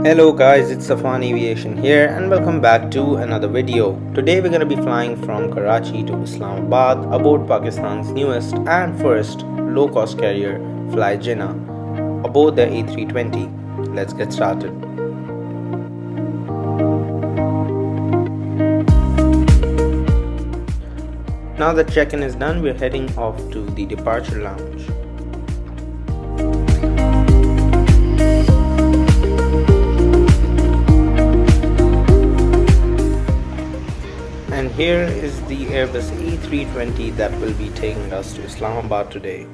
Hello guys, it's Safan Aviation here and welcome back to another video. Today we're going to be flying from Karachi to Islamabad aboard Pakistan's newest and first low-cost carrier FlyJinnah aboard the A320. Let's get started. Now that check-in is done, we're heading off to the departure lounge. And here is the Airbus A320 that will be taking us to Islamabad today.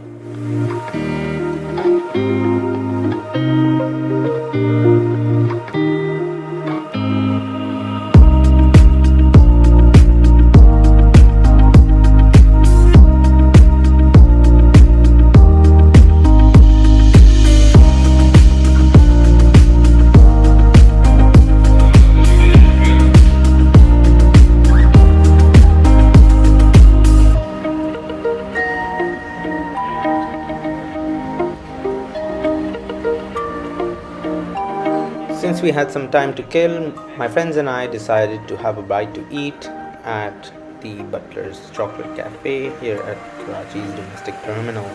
Since we had some time to kill, my friends and I decided to have a bite to eat at the Butler's Chocolate Cafe here at Karachi's domestic terminal.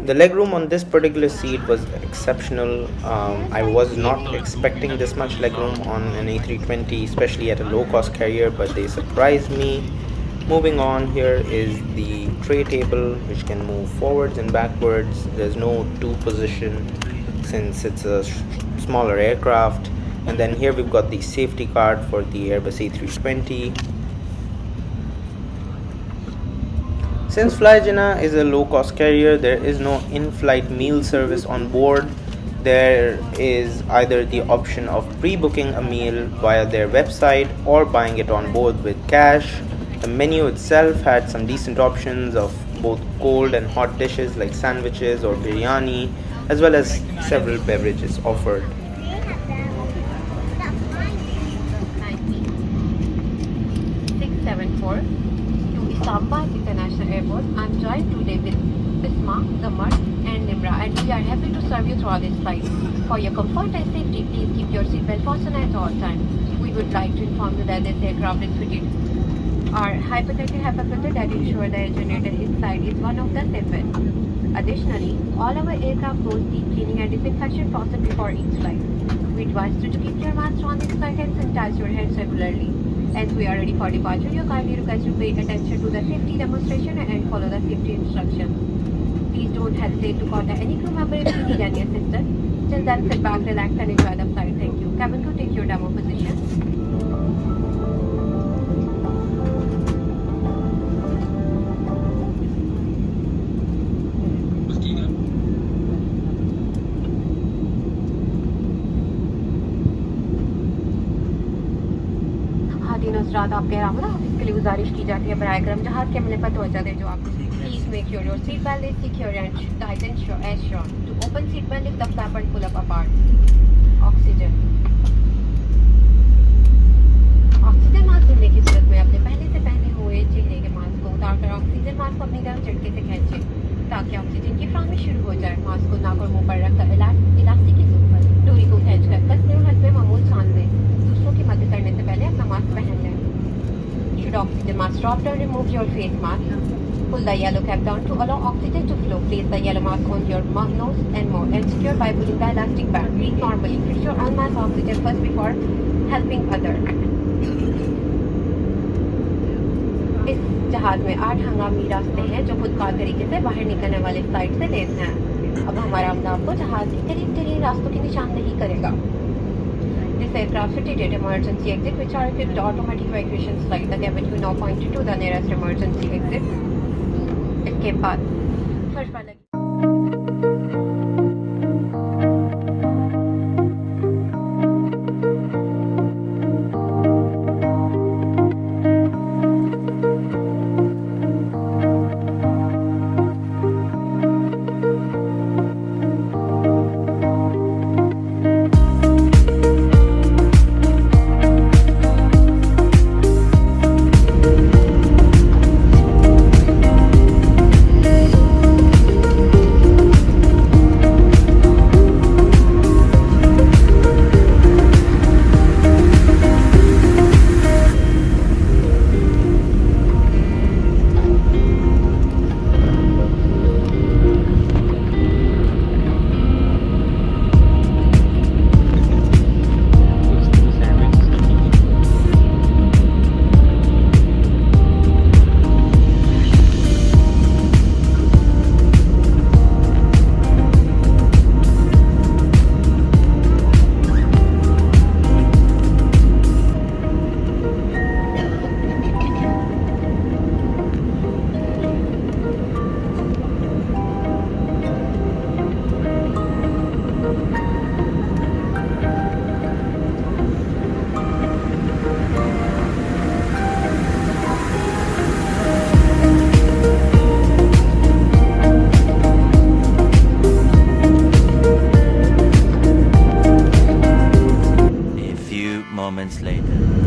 The legroom on this particular seat was exceptional. I was not expecting this much legroom on an A320, especially at a low-cost carrier, but they surprised me. Moving on, here is the tray table, which can move forwards and backwards. There's no two position since it's a smaller aircraft. And then here we've got the safety card for the Airbus A320. Since FlyJinnah is a low-cost carrier, there is no in-flight meal service on board. There is either the option of pre-booking a meal via their website or buying it on board with cash. The menu itself had some decent options of both cold and hot dishes like sandwiches or biryani, as well as several beverages offered. 674 Islamabad International Airport. I'm joined today with Bisma, Zamar and Nimra, and we are happy to serve you throughout this flight. For your comfort and safety, please keep your seatbelt fastened at all times. We would like to inform you that this aircraft is fitted our hypothetical HEPA filter that ensure the air generator inside is one of the safest. Additionally, all our aircraft goes deep cleaning and disinfection process before each flight. We advise you to keep your mask on this flight and sanitize your hands regularly. As we are ready for departure, you kindly request to pay attention to the safety demonstration and follow the safety instructions. Please don't hesitate to contact any crew member if you need any assistance. Till then, sit back, relax and enjoy the flight. Thank you. Cabin crew, take your demo position. रात आपके आराम ना इसके लिए गुजारिश की जाती है बराए करम जहाज के हमले पर तवज्जो दें जो आपको please make sure your seat belt is secure and tighten as sure to open seat belt lift the flap and pull up apart oxygen mask ढूंढने की सूरत में अपने पहने हुए चेहरे के मास्क को उतारकर ऑक्सीजन मास्क को अपनी तरफ झटके से खींचें ताकि ऑक्सीजन की फ्राहमी शुरू हो जाए। मास्क को नाक और मुंह पर रखकर इलास्टिक की सूट पर डोरी को खींचकर कसने और हंसने मामूल सांस दें। दूसरों की मदद करने से पहले अपना मास्क पहन लें। Should oxygen mask drop down, remove your face mask. Pull the yellow cap down to allow oxygen to flow. Place the yellow mask on your nose and mouth and secure by pulling the elastic back. Breathe normally. Fix your unmasked oxygen first before helping others. इस जहाज में 8 हंगामी रास्ते हैं जो खुदकार तरीके से बाहर निकलने वाले साइड से लेस हैं। अब हमारा अमला आपको जहाज के करीब रास्तों की निशान नहीं करेगा। This aircraft fitted at emergency exit, which are equipped automatic evacuation slide. The cabin crew now pointed to the nearest emergency exit. Escape path. First one. moments later.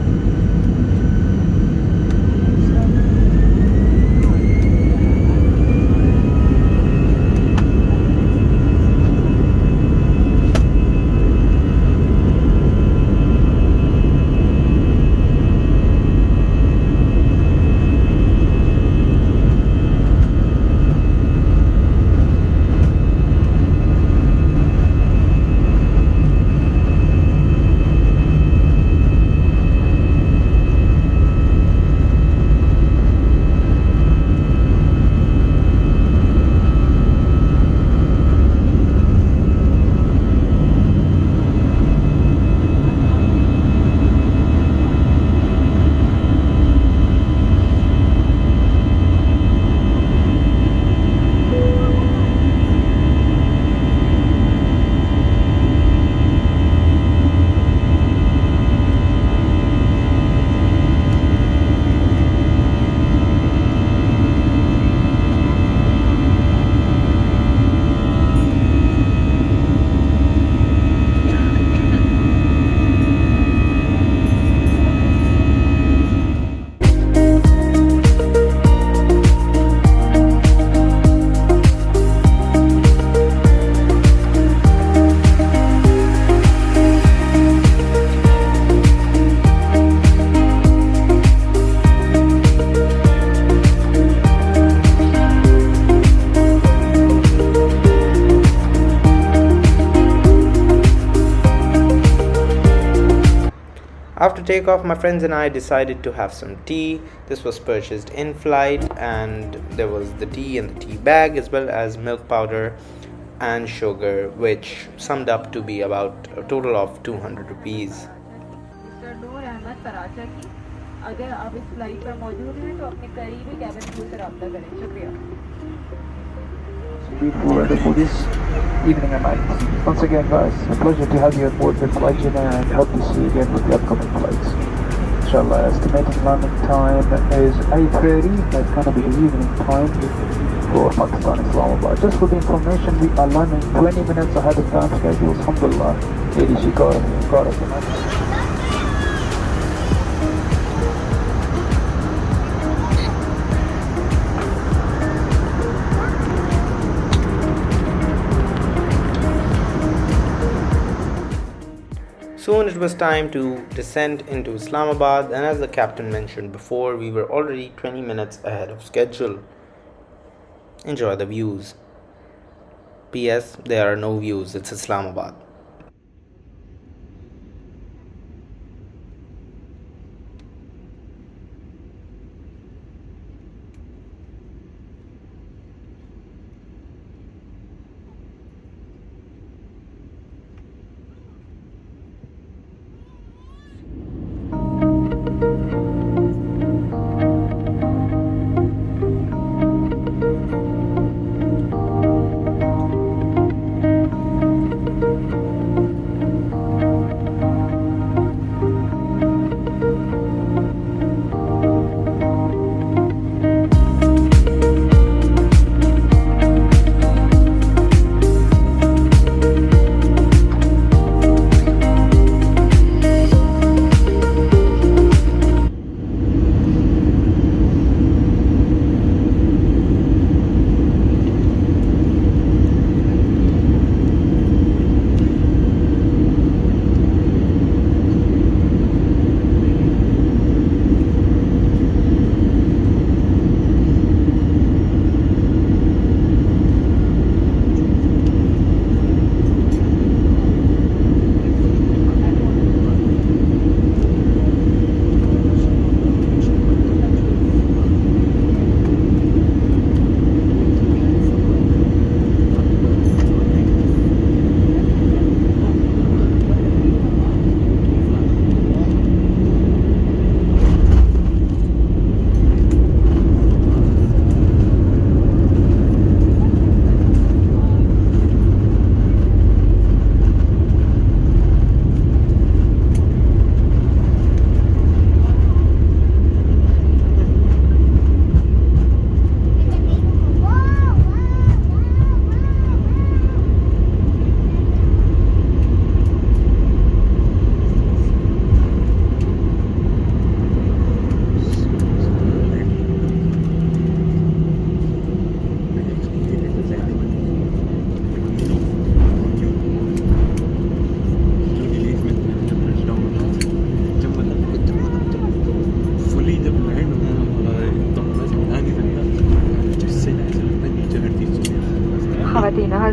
After takeoff, my friends and I decided to have some tea. This was purchased in flight, and there was the tea and the tea bag, as well as milk powder and sugar, which summed up to be about a total of 200 rupees. अगर आप इस flight पर मौजूद हैं तो अपने करीबी cabin crew से रब्ता करें शुक्रिया Beautiful weather for this evening and night. Once again guys, a pleasure to have you on board with FlyJinnah and hope to see you again with the upcoming flights. Inshallah, estimated landing time is 8:30. That's going to be the evening time for Pakistan, Islamabad. Just for the information, we are landing 20 minutes ahead of time schedule. Alhamdulillah, ADC got us. Soon it was time to descend into Islamabad, and as the captain mentioned before, we were already 20 minutes ahead of schedule. Enjoy the views. P.S. There are no views, it's Islamabad.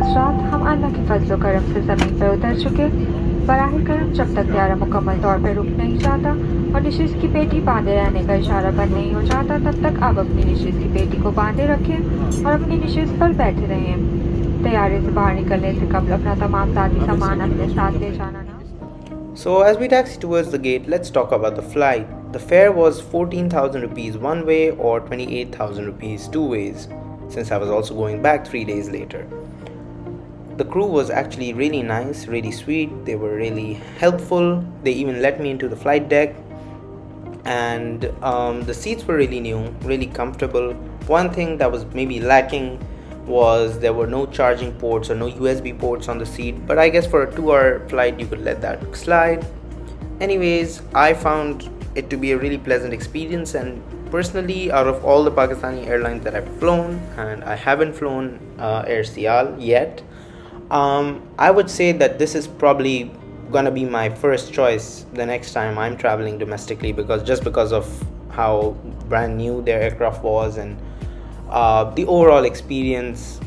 उस रात हम अल्लाह के फजल करम से ज़मीन पर उतर चुके। बराह करम जब तक प्यारा मुकम्मल तौर पर रुक नहीं जाता और निशिस्त की पेटी बांधे रहने का इशारा बंद नहीं हो जाता, तब तक आप अपनी निशिस्त की पेटी को बांधे रखें और अपनी निशिस्त पर बैठे रहें। तैयारे से बाहर निकलने से कबल अपना तमाम ज़ाती सामान अपने साथ ले जाना ना। So as we taxi towards the gate, let's talk about the flight. The fare was 14,000 rupees one way or 28,000 rupees two ways, since I was also going back 3 days later. The crew was actually really nice, really sweet. They were really helpful. They even let me into the flight deck, and the seats were really new, really comfortable. One thing that was maybe lacking was there were no charging ports or no USB ports on the seat, but I guess for a 2-hour flight you could let that slide. Anyways, I found it to be a really pleasant experience, and personally, out of all the Pakistani airlines that I've flown, and I haven't flown Air Sial yet, I would say that this is probably gonna be my first choice the next time I'm traveling domestically, because of how brand new their aircraft was and the overall experience.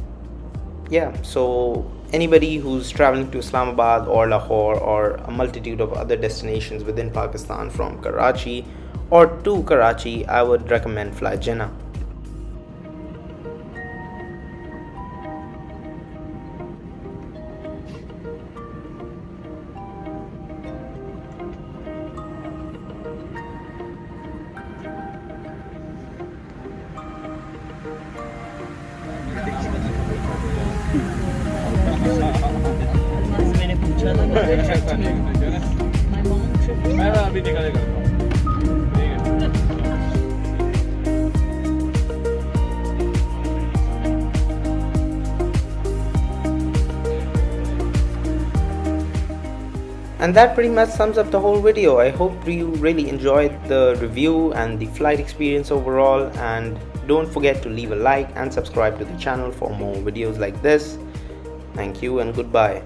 Yeah, so anybody who's traveling to Islamabad or Lahore or a multitude of other destinations within Pakistan from Karachi or to Karachi, I would recommend FlyJinnah. मैंने पूछा था मैं अभी निकाले करता हूँ। And that pretty much sums up the whole video. I hope you really enjoyed the review and the flight experience overall, and don't forget to leave a like and subscribe to the channel for more videos like this. Thank you and goodbye.